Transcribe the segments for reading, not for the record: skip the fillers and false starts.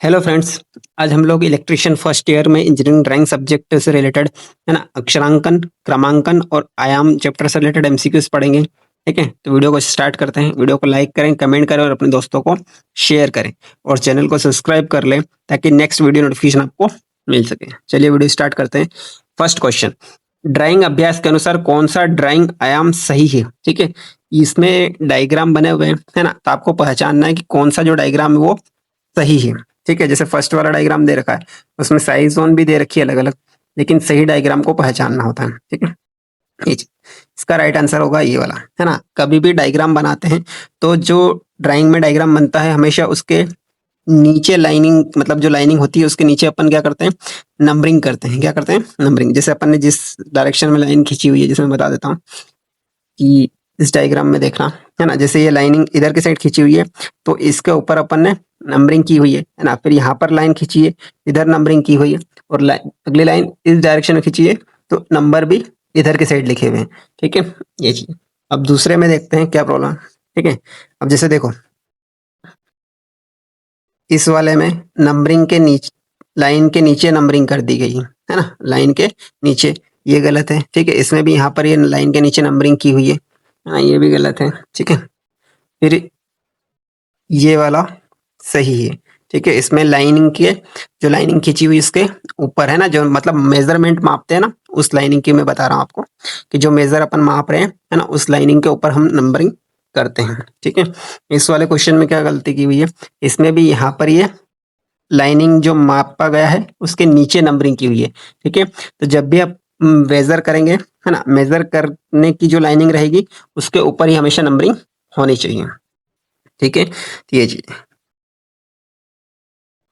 Hello friends. आज हम लोग इलेक्ट्रिशियन फर्स्ट ईयर में इंजीनियरिंग ड्राइंग सब्जेक्ट से रिलेटेड है ना अक्षरांकन, क्रमांकन और आयाम चैप्टर से रिलेटेड एमसीक्यूज पढ़ेंगे। ठीक है, तो वीडियो को स्टार्ट करते हैं। वीडियो को लाइक करें, कमेंट करें और अपने दोस्तों को शेयर करें और चैनल को सब्सक्राइब कर लें ताकि नेक्स्ट वीडियो नोटिफिकेशन आपको मिल सके। चलिए वीडियो स्टार्ट करते हैं। फर्स्ट क्वेश्चन, ड्राइंग अभ्यास के अनुसार कौन सा ड्राइंग आयाम सही है। ठीक है, इसमें डायग्राम बने हुए हैं है ना, तो आपको पहचानना है कि कौन सा जो डायग्राम है वो सही है। ठीक है, जैसे फर्स्ट वाला डायग्राम दे रखा है, उसमें साइज जोन भी दे रखी है अलग अलग, लेकिन सही डायग्राम को पहचानना होता है। ठीक है, इसका राइट आंसर होगा ये वाला, है ना। कभी भी डायग्राम बनाते हैं तो जो ड्राइंग में डायग्राम बनता है हमेशा उसके नीचे लाइनिंग, मतलब जो लाइनिंग होती है उसके नीचे अपन क्या करते हैं, नंबरिंग करते हैं। क्या करते हैं, नंबरिंग। जैसे अपन ने जिस डायरेक्शन में लाइन खींची हुई है, जिसमें बता देता हूँ कि इस डायग्राम में देखना है ना, जैसे ये लाइनिंग इधर की साइड खींची हुई है तो इसके ऊपर अपन ने नंबरिंग की हुई है ना। फिर यहाँ पर लाइन खींची है, इधर नंबरिंग की हुई है, और अगली लाइन इस डायरेक्शन में खींची है तो नंबर भी इधर के साइड लिखे हुए हैं। ठीक है, ये चीज। अब दूसरे में देखते हैं क्या प्रॉब्लम। ठीक है, अब जैसे देखो इस वाले में नंबरिंग के नीचे, लाइन के नीचे नंबरिंग कर दी गई है ना, लाइन के नीचे, ये गलत है। ठीक है, इसमें भी यहाँ पर ये लाइन के नीचे नंबरिंग की हुई है, हाँ ये भी गलत है। ठीक है, फिर ये वाला सही है। ठीक है, इसमें लाइनिंग के, जो लाइनिंग खींची हुई इसके ऊपर है ना, जो मतलब मेजरमेंट मापते हैं ना, उस लाइनिंग की मैं बता रहा हूँ आपको कि जो मेजर अपन माप रहे हैं है ना, उस लाइनिंग के ऊपर हम नंबरिंग करते हैं। ठीक है, इस वाले क्वेश्चन में क्या गलती की हुई है, इसमें भी यहाँ पर ये लाइनिंग जो मापा गया है उसके नीचे नंबरिंग की हुई है। ठीक है, तो जब भी आप मेजर करेंगे है ना, मेजर करने की जो लाइनिंग रहेगी उसके ऊपर ही हमेशा नंबरिंग होनी चाहिए। ठीक है, तो ये चीज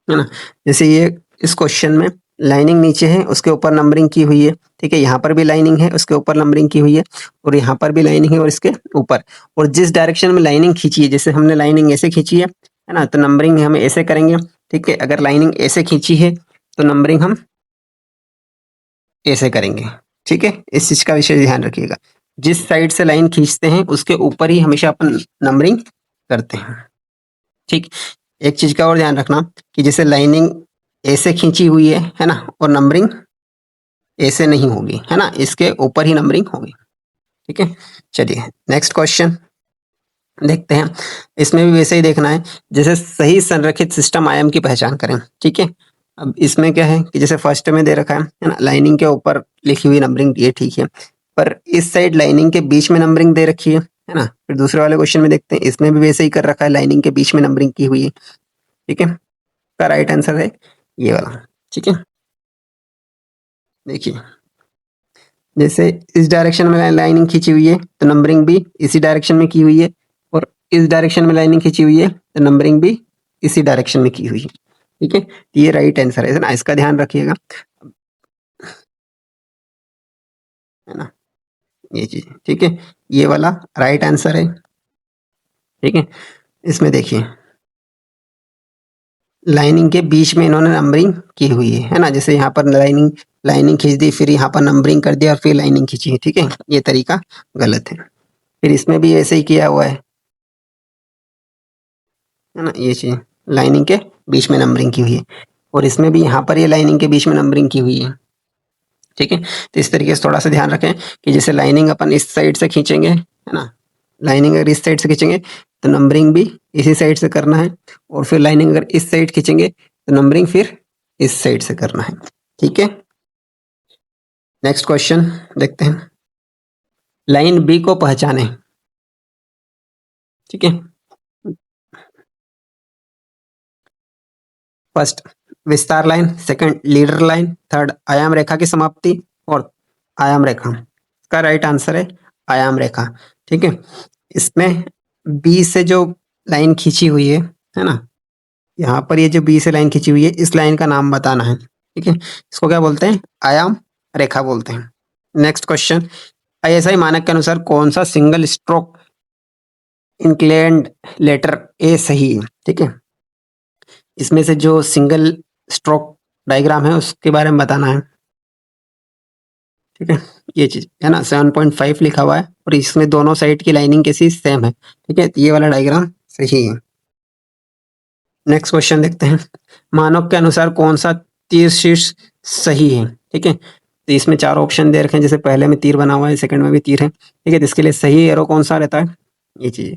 है ना। जैसे ये इस क्वेश्चन में लाइनिंग नीचे है, उसके ऊपर नंबरिंग की हुई है। ठीक है, यहाँ पर भी लाइनिंग है, उसके ऊपर नंबरिंग की हुई है, और यहाँ पर भी लाइनिंग है और इसके ऊपर। और जिस डायरेक्शन में लाइनिंग खींची है, जैसे हमने लाइनिंग ऐसे खींची है ना, तो नंबरिंग हम ऐसे करेंगे। ठीक है, अगर लाइनिंग ऐसे खींची है तो नंबरिंग हम ऐसे करेंगे। ठीक है, इस चीज का विशेष ध्यान रखिएगा। जिस साइड से लाइन खींचते हैं उसके ऊपर ही हमेशा अपन नंबरिंग करते हैं। ठीक, एक चीज का और ध्यान रखना कि जैसे लाइनिंग ऐसे खींची हुई है ना, और नंबरिंग ऐसे नहीं होगी, है ना, इसके ऊपर ही नंबरिंग होगी। ठीक है, चलिए नेक्स्ट क्वेश्चन देखते हैं। इसमें भी वैसे ही देखना है, जैसे सही संरेखित सिस्टम आयाम की पहचान करें। ठीक है, अब इसमें क्या है कि जैसे फर्स्ट में दे रखा है ना, लाइनिंग के ऊपर लिखी हुई नंबरिंग, ये ठीक है, पर इस साइड लाइनिंग के बीच में नंबरिंग दे रखी है ना। फिर दूसरे वाले क्वेश्चन में देखते हैं, इसमें भी वैसे ही कर रखा है, लाइनिंग के बीच में नंबरिंग की हुई है। ठीक है, का राइट आंसर है ये वाला। ठीक है, देखिए जैसे इस डायरेक्शन में लाइनिंग खींची हुई है तो नंबरिंग भी इसी डायरेक्शन में की हुई है, और इस डायरेक्शन में लाइनिंग खींची हुई है तो नंबरिंग भी इसी डायरेक्शन में की हुई है। ठीक है, तो ये राइट आंसर है ना, इसका ध्यान रखिएगा, है ना, ये चीज। ठीक है, ये वाला राइट आंसर है। ठीक है, इसमें देखिए लाइनिंग के बीच में इन्होंने नंबरिंग की हुई है ना, जैसे यहाँ पर लाइनिंग लाइनिंग खींच दी, फिर यहाँ पर नंबरिंग कर दिया और फिर लाइनिंग खींची है। ठीक है, ये तरीका गलत है। फिर इसमें भी ऐसे ही किया हुआ है ना, ये चीज लाइनिंग के बीच में नंबरिंग की हुई है, और इसमें भी यहाँ पर ये लाइनिंग के बीच में नंबरिंग की हुई है। ठीक है, तो इस तरीके से थोड़ा सा ध्यान रखें कि जैसे लाइनिंग अपन इस साइड से खींचेंगे है ना, लाइनिंग अगर इस साइड से खींचेंगे तो नंबरिंग भी इसी साइड से करना है, और फिर लाइनिंग अगर इस साइड खींचेंगे तो नंबरिंग फिर इस साइड से करना है। ठीक है, नेक्स्ट क्वेश्चन देखते हैं। लाइन बी को पहचाने। ठीक है, फर्स्ट विस्तार line, second leader line, third आयाम रेखा की समाप्ति, फोर्थ आयाम रेखा। इसका राइट आंसर है आयाम रेखा। ठीक है, इसमें बी से जो लाइन खींची हुई है ना, यहाँ पर ये जो बी से लाइन खींची हुई है, इस लाइन का नाम बताना है। ठीक है, इसको क्या बोलते हैं, आयाम रेखा बोलते हैं। नेक्स्ट क्वेश्चन, आईएसआई मानक के अनुसार कौन सा सिंगल स्ट्रोक इंक्लेंड लेटर ए सही है। ठीक है, इसमें से जो सिंगल स्ट्रोक डायग्राम है उसके बारे में बताना है। ठीक है, ये चीज है ना, 7.5 लिखा हुआ है और इसमें दोनों साइड की लाइनिंग कैसी सेम है। ठीक है, तो ये वाला डायग्राम सही है। नेक्स्ट क्वेश्चन देखते हैं। मानक के अनुसार कौन सा तीर शीर्ष सही है? ठीक है, तो इसमें 4 ऑप्शन दे रखे हैं, जैसे पहले में तीर बना हुआ है, सेकंड में भी तीर है। ठीक है, तो इसके लिए सही एरो कौन सा रहता है? ये चीज,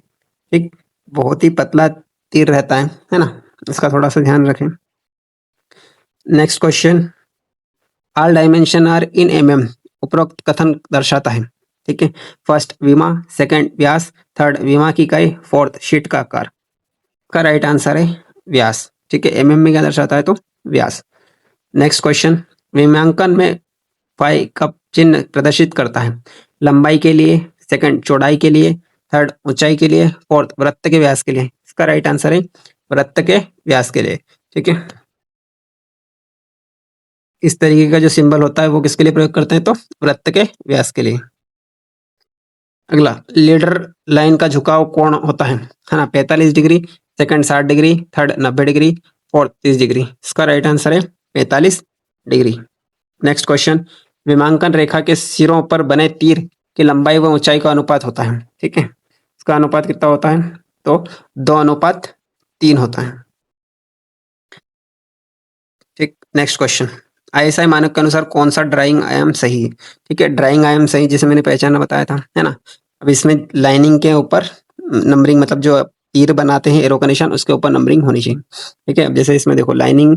ठीक, बहुत ही पतला तीर रहता है ना, इसका थोड़ा सा ध्यान रखें। Next question, all dimension are in mm उपरोक्त कथन दर्शाता है। ठीक है, फर्स्ट विमा, सेकंड व्यास, थर्ड विमा की इकाई, फोर्थ शीट का आकार। का राइट आंसर है व्यास। ठीक है, mm में क्या दर्शाता है? तो व्यास। नेक्स्ट क्वेश्चन, विमांकन में फाई का चिन्ह प्रदर्शित करता है। लंबाई के लिए, सेकंड चौड़ाई के लिए, थर्ड ऊंचाई के लिए, फोर्थ वृत्त के व्यास के लिए। इसका राइट आंसर है वृत्त के व्यास के लिए। ठीक है, इस तरीके का जो सिंबल होता है वो किसके लिए प्रयोग करते हैं? तो वृत्त के व्यास के लिए। अगला, लीडर लाइन का झुकाव कोण होता है ना, 45 degree, second 60 degree, third 90 degree, fourth 30 degree. इसका राइट आंसर है 45 डिग्री। नेक्स्ट क्वेश्चन, विमांकन रेखा के सिरों पर बने तीर की लंबाई व ऊंचाई का अनुपात होता है। ठीक है, इसका अनुपात कितना होता है? तो 2:3 होता है। ठीक, नेक्स्ट क्वेश्चन, आईएसआई मानक के अनुसार कौन सा ड्राइंग आयाम सही है? ठीक है, ड्राइंग आयाम सही जैसे मैंने पहचाना बताया था, है ना। अब इसमें लाइनिंग के ऊपर नंबरिंग, मतलब जो तीर बनाते हैं एरो का निशान, उसके ऊपर नंबरिंग होनी चाहिए। ठीक है, अब जैसे इसमें देखो लाइनिंग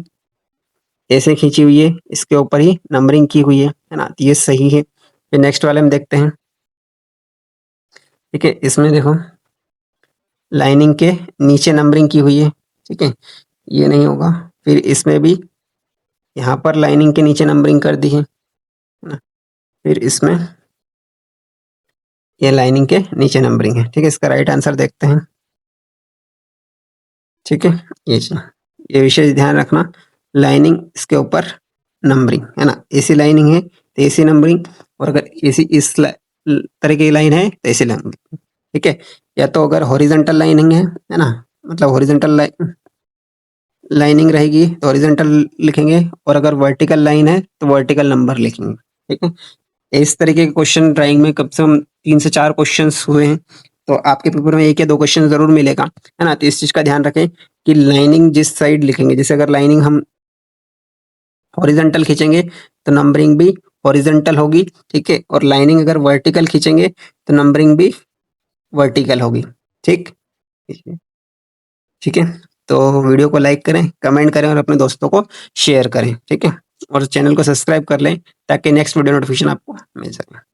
ऐसे खींची हुई है, इसके ऊपर ही नंबरिंग की हुई है ना, तो ये सही है। फिर नेक्स्ट वाले में देखते हैं। ठीक है, इसमें देखो लाइनिंग के नीचे नंबरिंग की हुई है। ठीक है, ये नहीं होगा। फिर इसमें भी यहाँ पर लाइनिंग के नीचे नंबरिंग कर दी है ना। फिर इसमें ये लाइनिंग के नीचे नंबरिंग है। ठीक है, इसका राइट आंसर देखते हैं। ठीक है, ये विशेष ध्यान रखना, लाइनिंग इसके ऊपर नंबरिंग है ना, ऐसी लाइनिंग है तो ऐसी नंबरिंग, और अगर ऐसी इस तरह की लाइन है तो ऐसी नंबरिंग। ठीक है, या तो अगर हॉरिजॉन्टल लाइनिंग है ना, मतलब हॉरिजॉन्टल लाइनिंग रहेगी तो हॉरिजॉन्टल लिखेंगे, और अगर वर्टिकल लाइन है तो वर्टिकल नंबर लिखेंगे। ठीक है, इस तरीके के क्वेश्चन ड्राइंग में कम से कम 3 से 4 क्वेश्चंस हुए हैं, तो आपके पेपर में 1 या 2 क्वेश्चन जरूर मिलेगा, है ना। तो इस चीज का ध्यान रखें कि लाइनिंग जिस साइड लिखेंगे, जैसे अगर लाइनिंग हम हॉरिजॉन्टल खींचेंगे तो नंबरिंग भी हॉरिजॉन्टल होगी। ठीक है, और लाइनिंग अगर वर्टिकल खींचेंगे तो नंबरिंग भी वर्टिकल होगी। ठीक, ठीक है, तो वीडियो को लाइक करें, कमेंट करें और अपने दोस्तों को शेयर करें। ठीक है, और चैनल को सब्सक्राइब कर लें ताकि नेक्स्ट वीडियो नोटिफिकेशन आपको मिल सके।